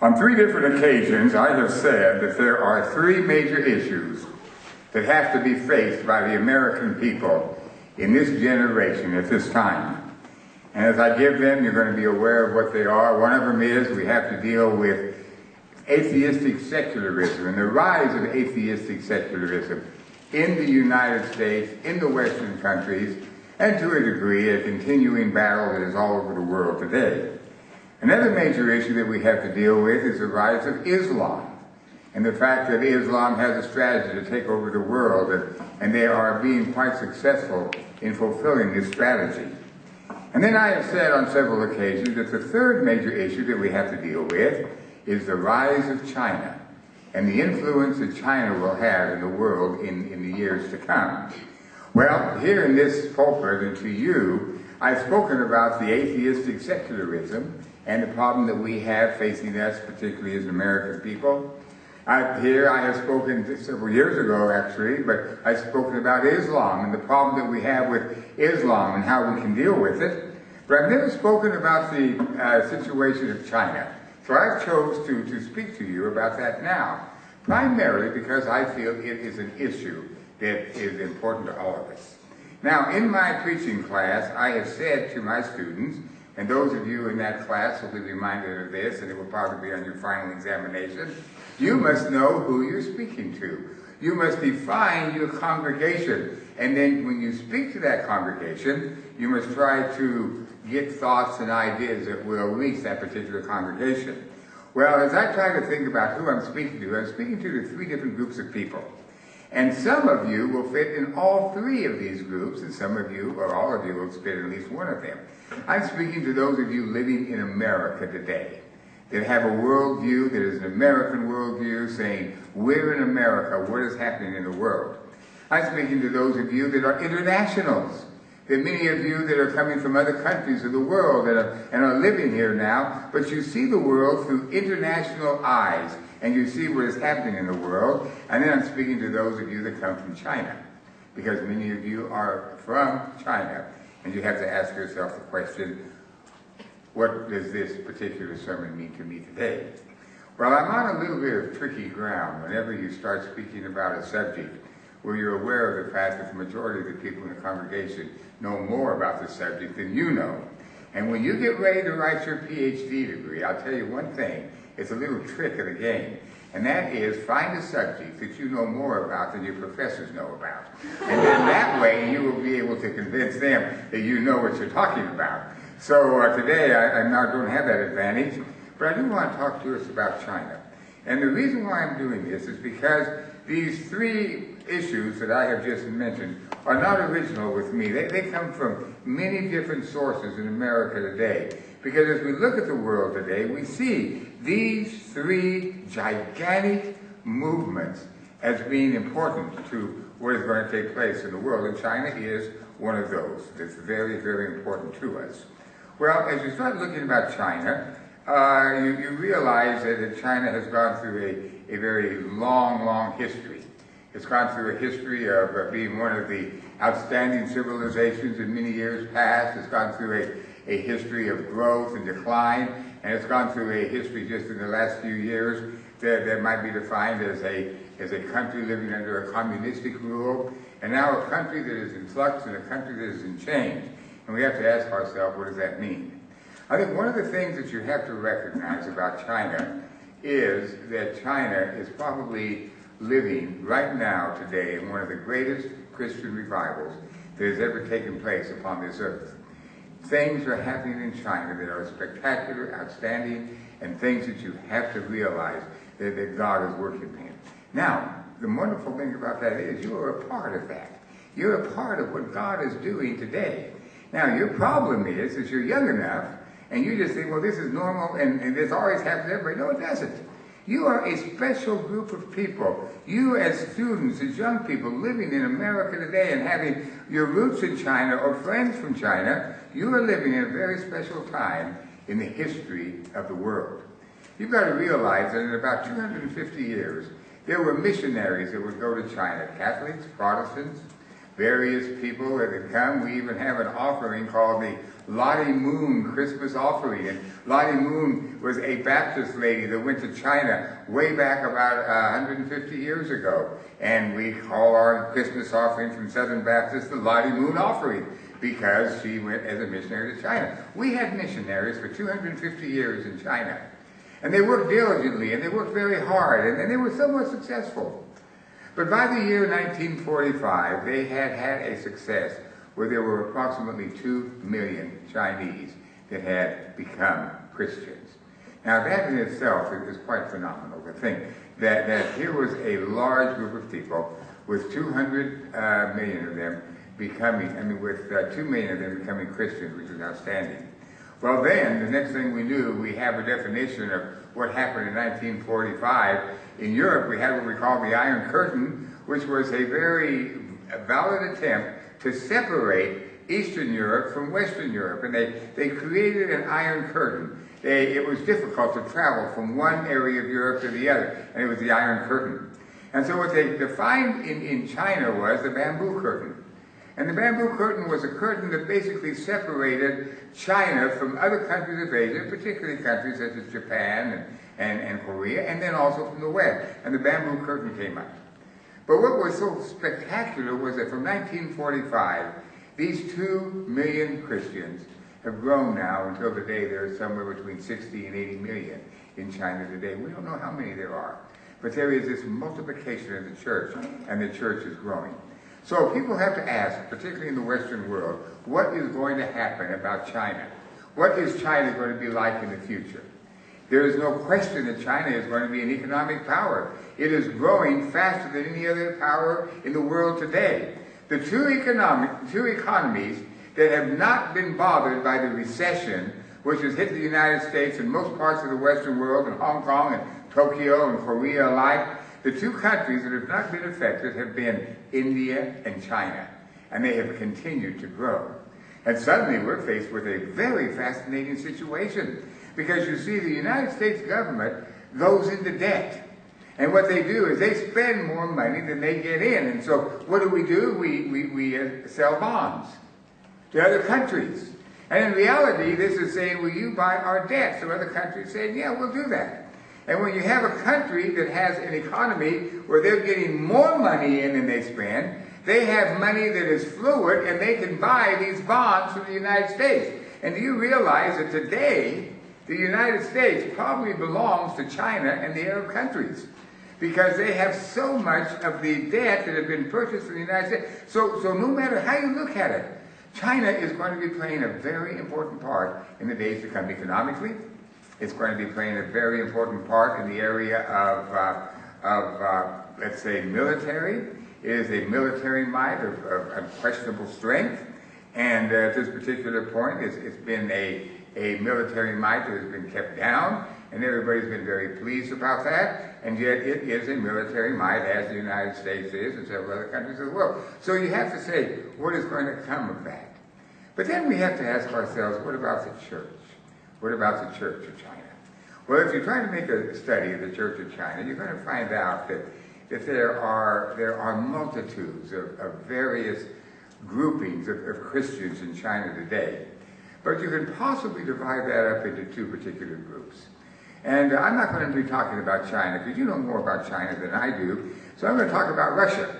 On 3 different occasions, I have said that there are 3 major issues that have to be faced by the American people in this generation at this time. And as I give them, you're going to be aware of what they are. One of them is we have to deal with atheistic secularism and the rise of atheistic secularism in the United States, in the Western countries, and to a degree a continuing battle that is all over the world today. Another major issue that we have to deal with is the rise of Islam, and the fact that Islam has a strategy to take over the world, and they are being quite successful in fulfilling this strategy. And then I have said on several occasions that the third major issue that we have to deal with is the rise of China and the influence that China will have in the world in the years to come. Well, here in this pulpit and to you, I've spoken about the atheistic secularism and the problem that we have facing us, particularly as American people. Here I have spoken several years ago, actually, but I've spoken about Islam and the problem that we have with Islam and how we can deal with it. But I've never spoken about the situation of China. So I've chose to speak to you about that now, primarily because I feel it is an issue that is important to all of us. Now, in my preaching class, I have said to my students, and those of you in that class will be reminded of this, and it will probably be on your final examination, you must know who you're speaking to. You must define your congregation. And then when you speak to that congregation, you must try to get thoughts and ideas that will reach that particular congregation. Well, as I try to think about who I'm speaking to the 3 different groups of people. And some of you will fit in all 3 of these groups, and some of you, or all of you, will fit in at least one of them. I'm speaking to those of you living in America today, that have a worldview that is an American worldview, saying, we're in America, what is happening in the world? I'm speaking to those of you that are internationals. There are many of you that are coming from other countries of the world and are living here now, but you see the world through international eyes, and you see what is happening in the world. And then I'm speaking to those of you that come from China, because many of you are from China, and you have to ask yourself the question, what does this particular sermon mean to me today? Well, I'm on a little bit of tricky ground whenever you start speaking about a subject where you're aware of the fact that the majority of the people in the congregation know more about the subject than you know. And when you get ready to write your PhD degree, I'll tell you one thing, it's a little trick of the game, and that is find a subject that you know more about than your professors know about. And then that way you will be able to convince them that you know what you're talking about. So today I now don't have that advantage, but I do want to talk to us about China. And the reason why I'm doing this is because these 3 issues that I have just mentioned are not original with me. They come from many different sources in America today. Because as we look at the world today, we see these 3 gigantic movements as being important to what is going to take place in the world. And China is one of those that's very, very important to us. Well, as you start looking about China, you realize that China has gone through a very long history. It's gone through a history of being one of the outstanding civilizations in many years past. It's gone through a history of growth and decline, and it's gone through a history just in the last few years that might be defined as a country living under a communistic rule, and now a country that is in flux and a country that is in change. And we have to ask ourselves, what does that mean? I think one of the things that you have to recognize about China is that China is probably living right now today in one of the greatest Christian revivals that has ever taken place upon this earth. Things are happening in China that are spectacular, outstanding, and things that you have to realize that God is working in. Now, the wonderful thing about that is you are a part of that. You're a part of what God is doing today. Now, your problem is that you're young enough, and you just think, well, this is normal, and this always happens to everybody. No, it doesn't. You are a special group of people. You as students, as young people living in America today and having your roots in China or friends from China, you are living in a very special time in the history of the world. You've got to realize that in about 250 years, there were missionaries that would go to China, Catholics, Protestants, various people that had come. We even have an offering called the Lottie Moon Christmas offering. And Lottie Moon was a Baptist lady that went to China way back about 150 years ago. And we call our Christmas offering from Southern Baptist the Lottie Moon offering because she went as a missionary to China. We had missionaries for 250 years in China. And they worked diligently and they worked very hard and they were somewhat successful. But by the year 1945, they had had a success where there were approximately 2 million Chinese that had become Christians. Now that in itself is quite phenomenal to think that here was a large group of people with 200 million of them becoming, with 2 million of them becoming Christians, which is outstanding. Well then, the next thing we knew, we have a definition of what happened in 1945. In Europe, we had what we call the Iron Curtain, which was a very valid attempt to separate Eastern Europe from Western Europe. And they created an Iron Curtain. It was difficult to travel from one area of Europe to the other, and it was the Iron Curtain. And so what they defined in China was the bamboo curtain. And the bamboo curtain was a curtain that basically separated China from other countries of Asia, particularly countries such as Japan and Korea, and then also from the West. And the bamboo curtain came up. But what was so spectacular was that from 1945, these 2 million Christians have grown now until today. There are somewhere between 60 and 80 million in China today. We don't know how many there are. But there is this multiplication of the church, and the church is growing. So people have to ask, particularly in the Western world, what is going to happen about China? What is China going to be like in the future? There is no question that China is going to be an economic power. It is growing faster than any other power in the world today. The two economies that have not been bothered by the recession, which has hit the United States and most parts of the Western world, and Hong Kong and Tokyo and Korea alike, the two countries that have not been affected have been India and China, and they have continued to grow. And suddenly we're faced with a very fascinating situation, because you see the United States government goes into debt. And what they do is they spend more money than they get in. And so what do? We sell bonds to other countries. And in reality, this is saying, will you buy our debt? So other countries say, yeah, we'll do that. And when you have a country that has an economy where they're getting more money in than they spend, they have money that is fluid, and they can buy these bonds from the United States. And do you realize that today, the United States probably belongs to China and the Arab countries, because they have so much of the debt that have been purchased from the United States. So no matter how you look at it, China is going to be playing a very important part in the days to come economically. It's going to be playing a very important part in the area of let's say, military. It is a military might of unquestionable strength. And at this particular point, it's been a military might that has been kept down, and everybody's been very pleased about that. And yet it is a military might, as the United States is, and several other countries as well. So you have to say, what is going to come of that? But then we have to ask ourselves, what about the church? What about the Church of China? Well, if you try to make a study of the Church of China, you're going to find out that there are multitudes of various groupings of Christians in China today. But you can possibly divide that up into two particular groups. And I'm not going to be talking about China, because you know more about China than I do. So I'm going to talk about Russia.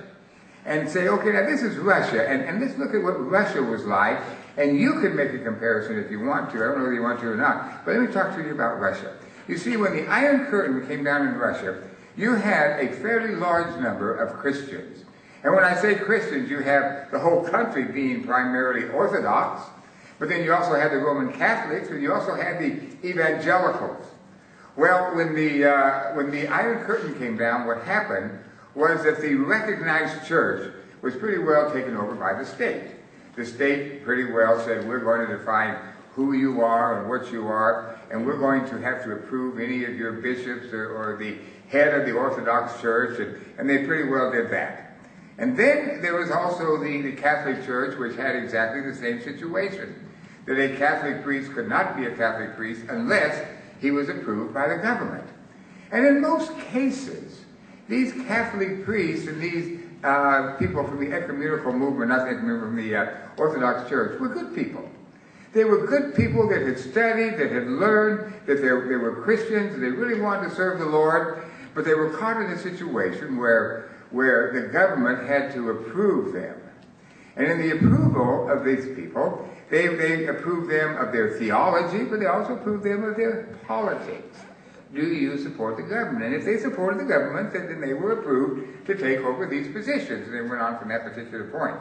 And say, okay, now this is Russia, and let's look at what Russia was like, and you can make a comparison if you want to. I don't know whether you want to or not, but let me talk to you about Russia. You see, when the Iron Curtain came down in Russia, you had a fairly large number of Christians. And when I say Christians, you have the whole country being primarily Orthodox, but then you also had the Roman Catholics, and you also had the evangelicals. Well, when the Iron Curtain came down, what happened was that the recognized church was pretty well taken over by the state. The state pretty well said, we're going to define who you are and what you are, and we're going to have to approve any of your bishops or the head of the Orthodox Church, and they pretty well did that. And then there was also the Catholic Church, which had exactly the same situation, that a Catholic priest could not be a Catholic priest unless he was approved by the government. And in most cases, these Catholic priests and these people from the ecumenical movement, not the ecumenical, from the Orthodox Church, were good people. They were good people that had studied, that had learned, that they were Christians, they really wanted to serve the Lord, but they were caught in a situation where the government had to approve them. And in the approval of these people, they approved them of their theology, but they also approved them of their politics. Do you support the government? And if they supported the government, then they were approved to take over these positions. And they went on from that particular point.